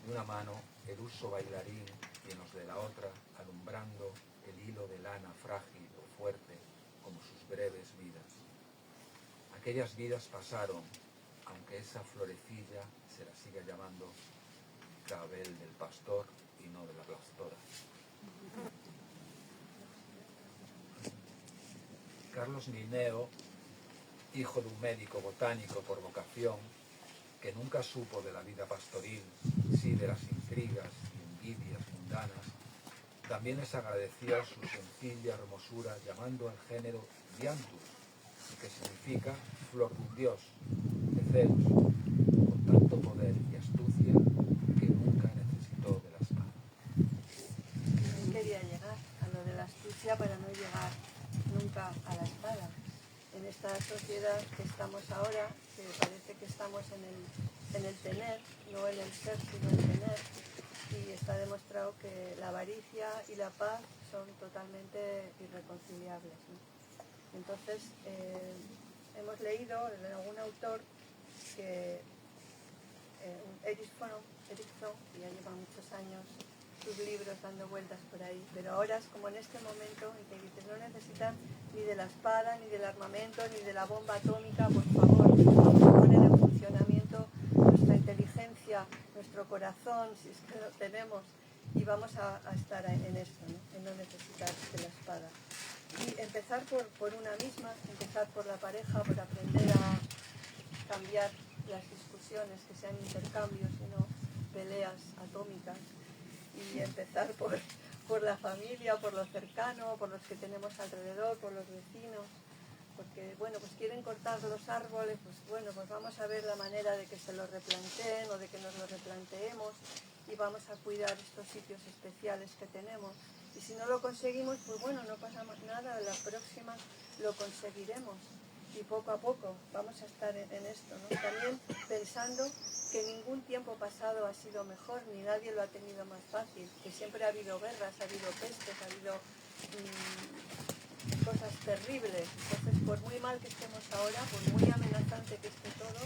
Speaker 2: de una mano el uso bailarín y en los de la otra alumbrando el hilo de lana frágil o fuerte como sus breves vidas. Aquellas vidas pasaron, aunque esa florecilla se la siga llamando clavel del pastor y no de la pastora. Carlos Linneo, hijo de un médico botánico por vocación, que nunca supo de la vida pastoril, sí de las intrigas y envidias mundanas, también les agradecía su sencilla hermosura llamando al género dianthus, que significa flor de un dios, de Zeus, con tanto poder y astucia que nunca necesitó de la espada.
Speaker 5: Quería llegar a lo de la astucia para no llegar nunca a la espada. En esta sociedad que estamos ahora, que parece que estamos en el tener, no en el ser, sino en el tener, y está demostrado que la avaricia y la paz son totalmente irreconciliables, ¿no? Entonces, hemos leído en algún autor que Erich Fromm, que ya lleva muchos años sus libros dando vueltas por ahí, pero ahora es como en este momento en que dices, no necesitan ni de la espada, ni del armamento, ni de la bomba atómica, por favor, vamos a poner en funcionamiento nuestra inteligencia, nuestro corazón, si es que lo tenemos, y vamos a estar en esto, ¿no? En no necesitar de la espada. Y empezar por una misma, empezar por la pareja, por aprender a cambiar las discusiones, que sean intercambios y no peleas atómicas, y empezar por la familia, por lo cercano, por los que tenemos alrededor, por los vecinos, porque bueno, pues quieren cortar los árboles, pues bueno, pues vamos a ver la manera de que se los replanteen o de que nos los replanteemos y vamos a cuidar estos sitios especiales que tenemos. Y si no lo conseguimos, pues bueno, no pasa nada, la próxima lo conseguiremos. Y poco a poco vamos a estar en esto, ¿no? También pensando que ningún tiempo pasado ha sido mejor, ni nadie lo ha tenido más fácil, que siempre ha habido guerras, ha habido pestes, ha habido cosas terribles. Entonces, por muy mal que estemos ahora, por muy amenazante que esté todo,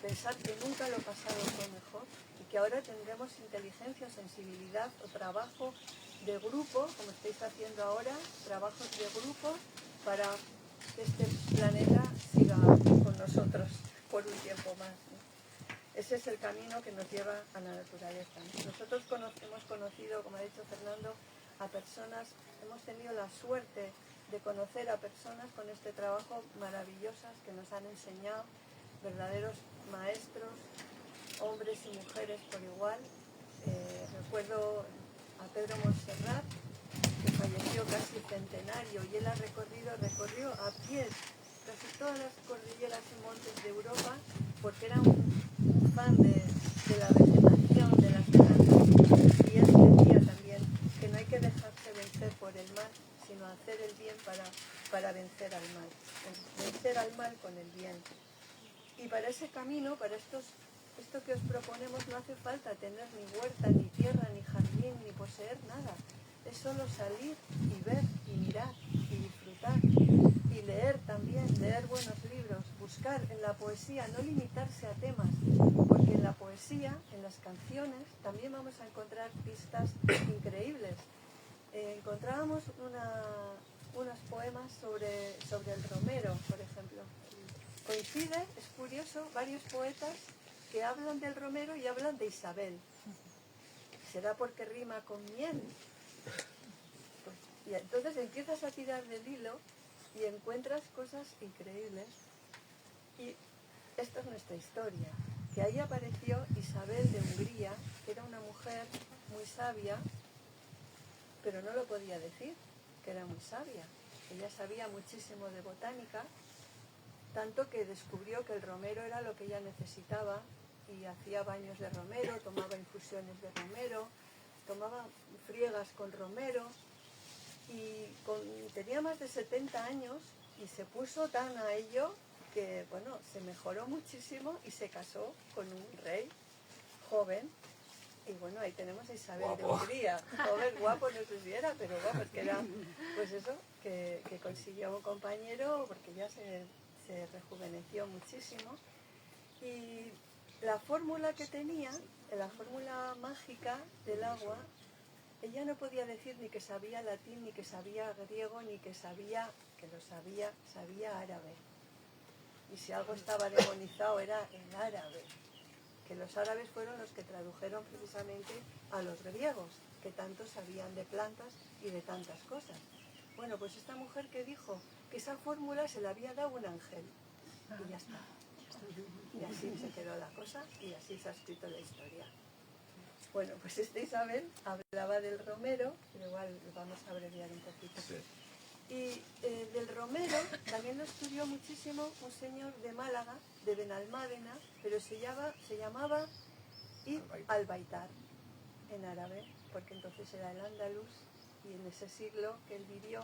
Speaker 5: pensar que nunca lo pasado fue mejor y que ahora tendremos inteligencia, sensibilidad o trabajo de grupo, como estáis haciendo ahora, trabajos de grupo para que este planeta siga con nosotros por un tiempo más, ¿no? Ese es el camino que nos lleva a la naturaleza, ¿no? Nosotros hemos conocido, como ha dicho Fernando, a personas, hemos tenido la suerte de conocer a personas con este trabajo maravillosas que nos han enseñado, verdaderos maestros, hombres y mujeres por igual. Recuerdo a Pedro Montserrat, que falleció casi centenario, y él recorrió a pies casi todas las cordilleras y montes de Europa porque era un fan de la vegetación, de las plantas, y él decía también que no hay que dejarse vencer por el mal, sino hacer el bien para vencer al mal, vencer al mal con el bien. Y para ese camino, para esto que os proponemos, no hace falta tener ni huerta, ni tierra, ni jardín, ni poseer nada. Es solo salir y ver y mirar y disfrutar y leer también, leer buenos libros, buscar en la poesía, no limitarse a temas, porque en la poesía, en las canciones, también vamos a encontrar pistas increíbles. Encontrábamos unos poemas sobre el romero, por ejemplo. Coincide, es curioso, varios poetas que hablan del romero y hablan de Isabel. ¿Será porque rima con miel? Pues, y entonces empiezas a tirar del hilo y encuentras cosas increíbles. Y esta es nuestra historia, que ahí apareció Isabel de Hungría, que era una mujer muy sabia, pero no lo podía decir, que era muy sabia. Ella sabía muchísimo de botánica, tanto que descubrió que el romero era lo que ella necesitaba y hacía baños de romero, tomaba infusiones de romero, tomaba friegas con romero y tenía más de 70 años y se puso tan a ello que, bueno, se mejoró muchísimo y se casó con un rey joven. Y bueno, ahí tenemos a Isabel de Hungría, joven, guapo, no sé si era, pero guapo, es que era, pues eso, que consiguió un compañero porque ya se rejuveneció muchísimo. Y la fórmula que tenía, la fórmula mágica del agua, ella no podía decir ni que sabía latín, ni que sabía griego, ni que sabía árabe. Y si algo estaba demonizado era el árabe, que los árabes fueron los que tradujeron precisamente a los griegos, que tanto sabían de plantas y de tantas cosas. Bueno, pues esta mujer que dijo que esa fórmula se la había dado un ángel, y ya está. Y así se quedó la cosa, y así se ha escrito la historia. Bueno, pues esta Isabel hablaba del romero, pero igual vamos a abreviar un poquito. Sí. Y del romero también lo estudió muchísimo un señor de Málaga, de Benalmádena, pero se llamaba Ibn al-Baitar en árabe, porque entonces era el andaluz, y en ese siglo que él vivió,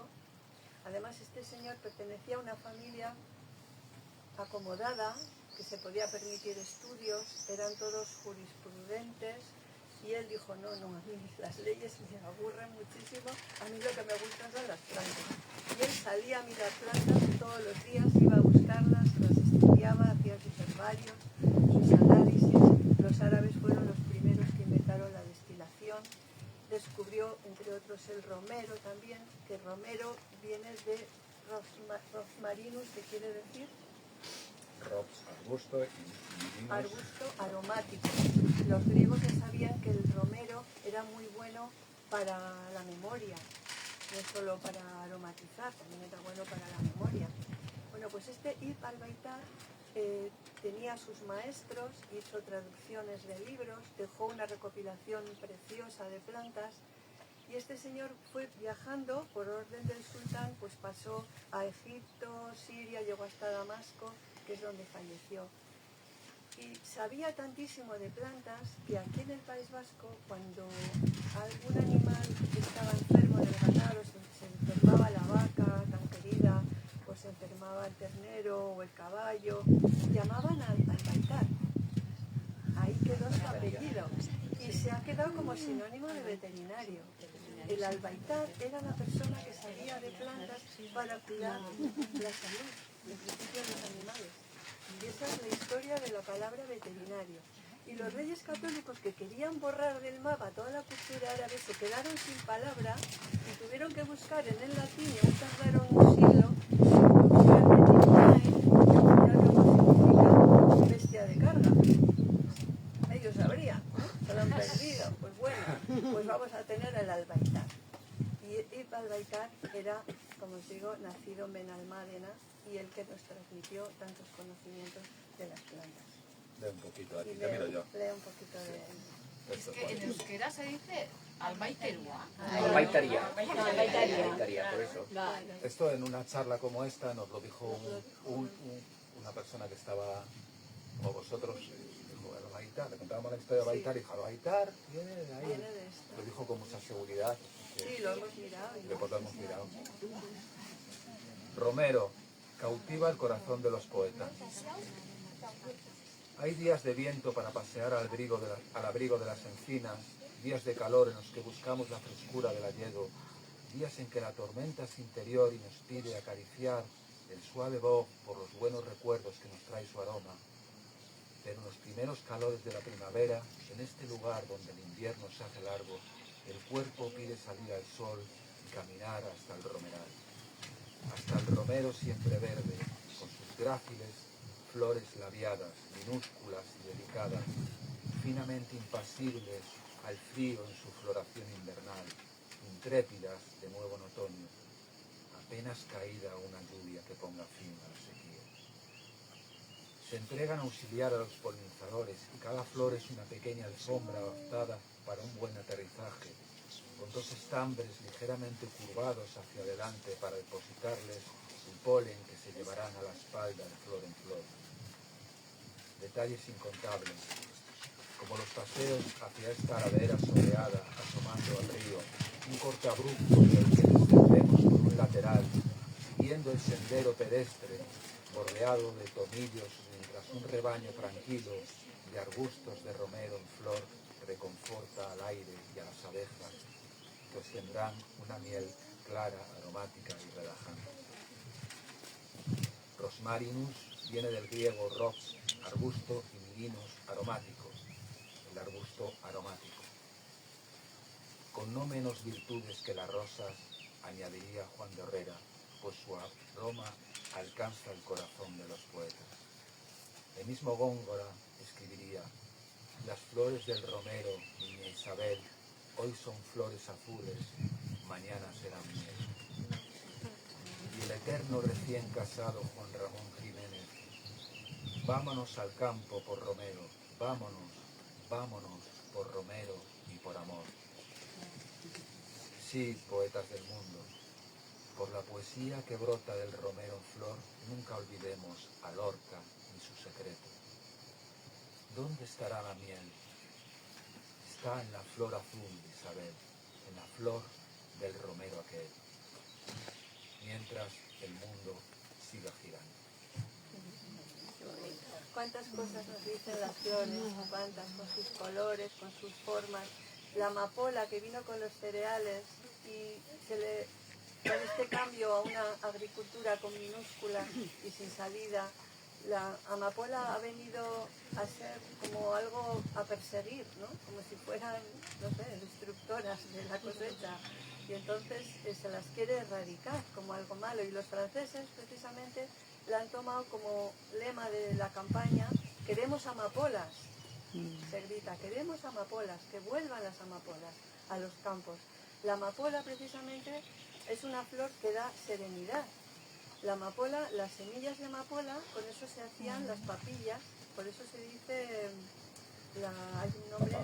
Speaker 5: además este señor pertenecía a una familia acomodada, que se podía permitir estudios, eran todos jurisprudentes, y él dijo, no, a mí las leyes me aburren muchísimo, a mí lo que me gustan son las plantas. Y él salía a mirar plantas todos los días, iba a buscarlas, las estudiaba, hacía sus herbarios, sus análisis. Los árabes fueron los primeros que inventaron la destilación. Descubrió, entre otros, el romero también, que romero viene de rosmarinus, que quiere decir
Speaker 2: arbusto y
Speaker 5: arbusto aromático. Los griegos ya sabían que el romero era muy bueno para la memoria, no solo para aromatizar, también era bueno para la memoria. Bueno, pues este Ibn al-Baitar tenía sus maestros, hizo traducciones de libros, dejó una recopilación preciosa de plantas, y este señor fue viajando por orden del sultán, pues pasó a Egipto, Siria, llegó hasta Damasco, que es donde falleció. Y sabía tantísimo de plantas que aquí en el País Vasco, cuando algún animal estaba enfermo del ganado, se enfermaba la vaca tan querida, o se enfermaba el ternero o el caballo, llamaban al Baitar. Ahí quedó su apellido y se ha quedado como sinónimo de veterinario. El albaitar era la persona que sabía de plantas para cuidar la salud, en principio de los animales. Y esa es la historia de la palabra veterinario. Y los reyes católicos que querían borrar del mapa toda la cultura árabe se quedaron sin palabra y tuvieron que buscar en el latín, y aún tardaron un siglo, significa bestia de carga. Ellos sabrían, ¿no? Se lo han perdido. Pues bueno, pues vamos a tener el albaitar. Y Ibn al-Baitar era, como os digo, nacido en Benalmádena, y el que nos transmitió tantos conocimientos de las plantas.
Speaker 2: Lee un poquito aquí,
Speaker 5: Y
Speaker 2: te miro yo.
Speaker 5: Lee un poquito de él.
Speaker 7: Es que en euskera se dice albaiterua.
Speaker 6: Albaitaría. Albaitaría, por eso.
Speaker 2: Esto en una charla como esta nos lo dijo una persona que estaba o vosotros, dijo, el Baitar, le contábamos la historia de Baitar y dijo, el Baitar viene de ahí.
Speaker 5: Viene de esto.
Speaker 2: Lo dijo con mucha seguridad.
Speaker 5: Sí, lo hemos mirado.
Speaker 2: Y después lo hemos mirado. Romero, cautiva el corazón de los poetas. Hay días de viento para pasear al abrigo de las encinas, días de calor en los que buscamos la frescura del ayedo, días en que la tormenta es interior y nos pide acariciar el suave voz por los buenos recuerdos que nos trae su aroma. Pero en los primeros calores de la primavera, en este lugar donde el invierno se hace largo, el cuerpo pide salir al sol y caminar hasta el romeral. Hasta el romero siempre verde, con sus gráciles flores labiadas, minúsculas y delicadas, finamente impasibles al frío en su floración invernal, intrépidas de nuevo en otoño, apenas caída una lluvia que ponga fin a la sequía. Se entregan a auxiliar a los polinizadores y cada flor es una pequeña alfombra adaptada para un buen aterrizaje, con dos estambres ligeramente curvados hacia adelante para depositarles el polen que se llevarán a la espalda de flor en flor. Detalles incontables, como los paseos hacia esta ladera soleada asomando al río, un corte abrupto del que descendemos por un lateral, siguiendo el sendero pedestre, bordeado de tomillos, mientras un rebaño tranquilo de arbustos de romero en flor reconforta al aire y a las abejas, que obtendrán una miel clara, aromática y relajante. Rosmarinus viene del griego ros, arbusto, y mirinus, aromático, el arbusto aromático. Con no menos virtudes que las rosas, añadiría Juan de Herrera, pues su aroma alcanza el corazón de los poetas. El mismo Góngora escribiría, las flores del romero, niña Isabel, hoy son flores azules, mañana serán miel. Y el eterno recién casado Juan Ramón Jiménez, vámonos al campo por Romero, vámonos, vámonos por Romero y por amor. Sí, poetas del mundo, por la poesía que brota del romero en flor, nunca olvidemos a Lorca ni su secreto. ¿Dónde estará la miel? Está en la flor azul, Isabel, en la flor del romero aquel, mientras el mundo siga girando.
Speaker 5: Cuántas cosas nos dicen las flores, cuántas, con sus colores, con sus formas. La amapola que vino con los cereales y con este cambio a una agricultura con minúscula y sin salida, la amapola ha venido a ser como algo a perseguir, ¿no? Como si fueran, no sé, destructoras de la cosecha. Y entonces se las quiere erradicar como algo malo. Y los franceses precisamente la han tomado como lema de la campaña, queremos amapolas. Se grita, queremos amapolas, que vuelvan las amapolas a los campos. La amapola precisamente es una flor que da serenidad. La amapola, las semillas de amapola, con eso se hacían las papillas, por eso se dice, hay un nombre,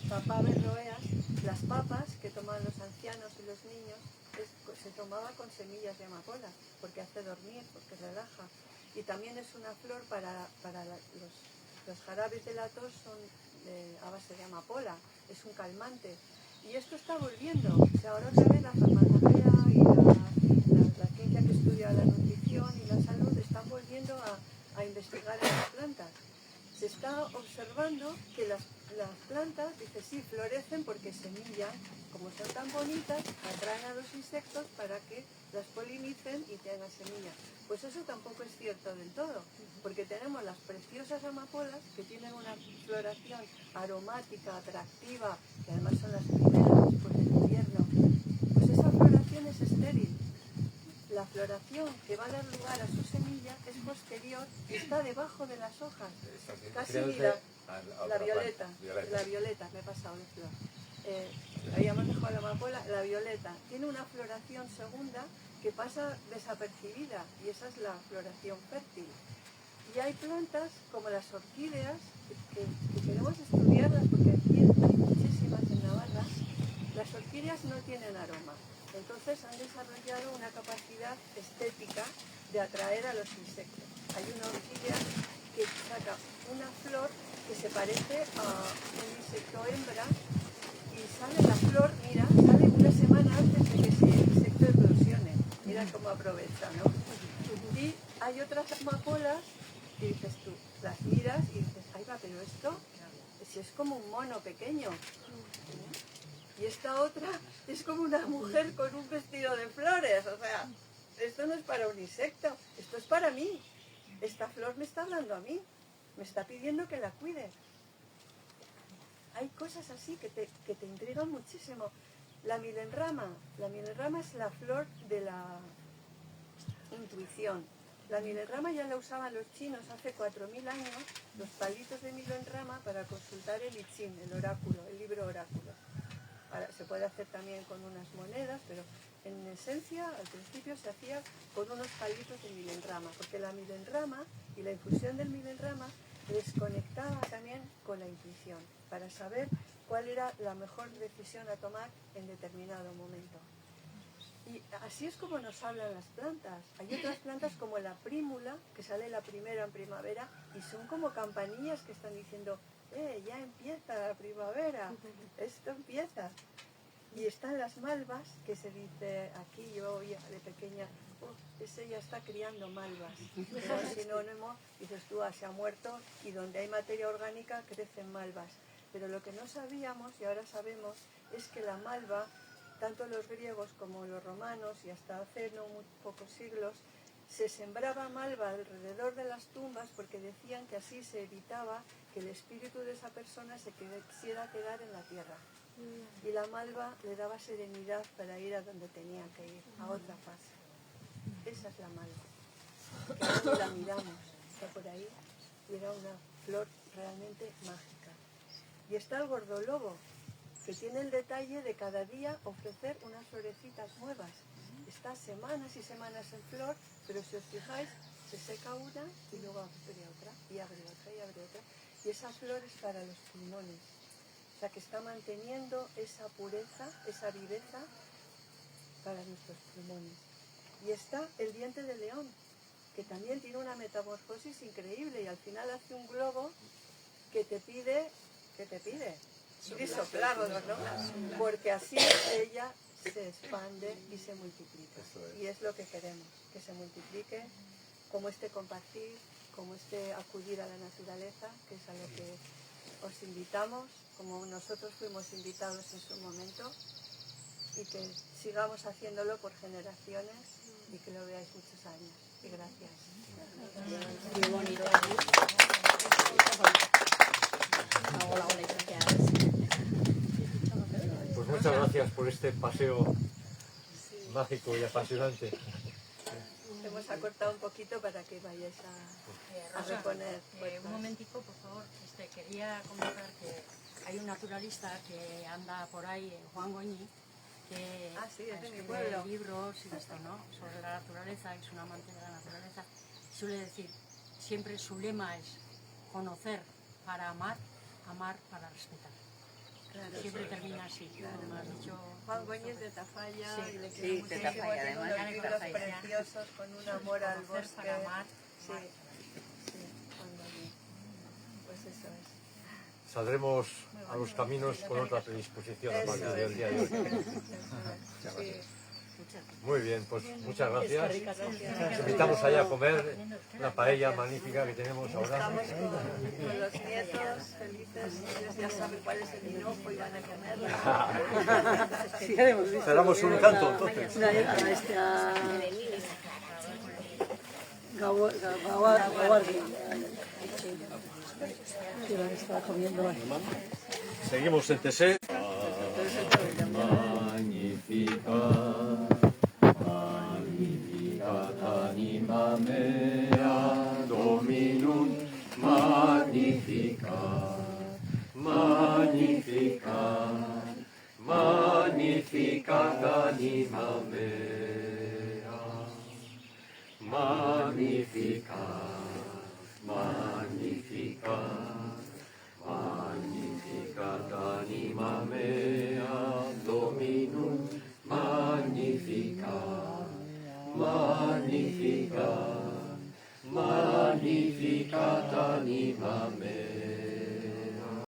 Speaker 5: papaverroeas, las papas que toman los ancianos y los niños, se tomaba con semillas de amapola, porque hace dormir, porque relaja. Y también es una flor para los jarabes de la tos son a base de amapola, es un calmante. Y esto está volviendo. O sea, ahora otra vez la farmacología y la ciencia que estudia la nutrición y la salud están volviendo a investigar estas plantas. Se está observando que las plantas, dice, sí, florecen porque semillan, como son tan bonitas, atraen a los insectos para que las polinicen y tengan semillas. Pues eso tampoco es cierto del todo, porque tenemos las preciosas amapolas que tienen una floración aromática, atractiva, que además son las primeras después del invierno. Pues esa floración es estéril. La floración que va a dar lugar a su semilla es posterior y está debajo de las hojas. Casi la violeta, me he pasado de flor. Habíamos dejado la amapola, la violeta. Tiene una floración segunda que pasa desapercibida y esa es la floración fértil. Y hay plantas como las orquídeas que queremos estudiarlas porque aquí hay muchísimas en Navarra. Las orquídeas no tienen aroma. Entonces han desarrollado una capacidad estética de atraer a los insectos. Hay una orquídea que saca una flor que se parece a un insecto hembra y sale la flor, mira, sale una semana antes de que ese insecto eclosione. Mira cómo aprovecha, ¿no? Y hay otras amapolas que dices tú, las miras y dices, ay va, pero esto si es como un mono pequeño. Y esta otra es como una mujer con un vestido de flores, o sea, esto no es para un insecto, esto es para mí. Esta flor me está hablando a mí, me está pidiendo que la cuide. Hay cosas así que te intrigan muchísimo. La milenrama es la flor de la intuición. La milenrama ya la usaban los chinos hace 4000 años, los palitos de milenrama para consultar el I Ching, el oráculo, el libro oráculo. Ahora, se puede hacer también con unas monedas, pero en esencia al principio se hacía con unos palitos de milenrama, porque la milenrama y la infusión del milenrama les conectaba también con la intuición, para saber cuál era la mejor decisión a tomar en determinado momento. Y así es como nos hablan las plantas. Hay otras plantas como la prímula, que sale la primera en primavera, y son como campanillas que están diciendo, ya empieza la primavera, esto empieza. Y están las malvas, que se dice, aquí yo oía de pequeña, ese ya está criando malvas. Pero sinónimo, dices tú, se ha muerto y donde hay materia orgánica crecen malvas. Pero lo que no sabíamos, y ahora sabemos, es que la malva, tanto los griegos como los romanos, y hasta hace no muy pocos siglos, se sembraba malva alrededor de las tumbas porque decían que así se evitaba que el espíritu de esa persona se quisiera quedar en la tierra. Y la malva le daba serenidad para ir a donde tenía que ir, a otra fase. Esa es la malva. Que ahora la miramos, está por ahí, y era una flor realmente mágica. Y está el gordolobo, que tiene el detalle de cada día ofrecer unas florecitas nuevas. Está semanas y semanas en flor, pero si os fijáis, se seca una y luego abre otra, y abre otra, y abre otra. Y esa flor es para los pulmones. O sea, que está manteniendo esa pureza, esa viveza para nuestros pulmones. Y está el diente de león, que también tiene una metamorfosis increíble y al final hace un globo que te pide, y soplarlo, ¿no? Porque así ella se expande y se multiplica. Y es lo que queremos, que se multiplique, como este compartir, como este acudir a la naturaleza, que es a lo que os invitamos, como nosotros fuimos invitados en su momento, y que sigamos haciéndolo por generaciones y que lo veáis muchos años. Y gracias.
Speaker 8: Qué bonito.
Speaker 4: Pues muchas gracias por este paseo mágico y apasionante.
Speaker 5: Hemos acortado un poquito para que vayáis a reponer.
Speaker 8: Un momentico, por favor. Quería comentar que hay un naturalista que anda por ahí, Juan Goñi, que escribe libros y esto, ¿no?, sobre la naturaleza, es un amante de la naturaleza. Suele decir, siempre su lema es conocer para amar, amar para respetar. Claro, siempre termina así, claro. Como has dicho.
Speaker 5: Juan Goñi de Tafalla,
Speaker 8: sí,
Speaker 5: y le
Speaker 8: sí,
Speaker 5: quiero
Speaker 8: de
Speaker 5: muchísimo,
Speaker 8: Tafalla,
Speaker 5: tiene unos libros preciosos con un amor al bosque.
Speaker 8: Para amar.
Speaker 5: Sí, sí, Juan Goñi. Pues eso es.
Speaker 4: Saldremos a los caminos con otra predisposición a partir del día de hoy. Muy bien, pues muchas gracias. Os invitamos allá a comer la paella magnífica que tenemos ahora.
Speaker 5: Estamos con los nietos felices, ellos ya saben cuál es el hinojo y van a comerlo.
Speaker 4: Cerramos un canto entonces. Seguimos en TC. Magnificat anima mea Dominum, magnificat, magnificat, magnificat anima mea, magnificat.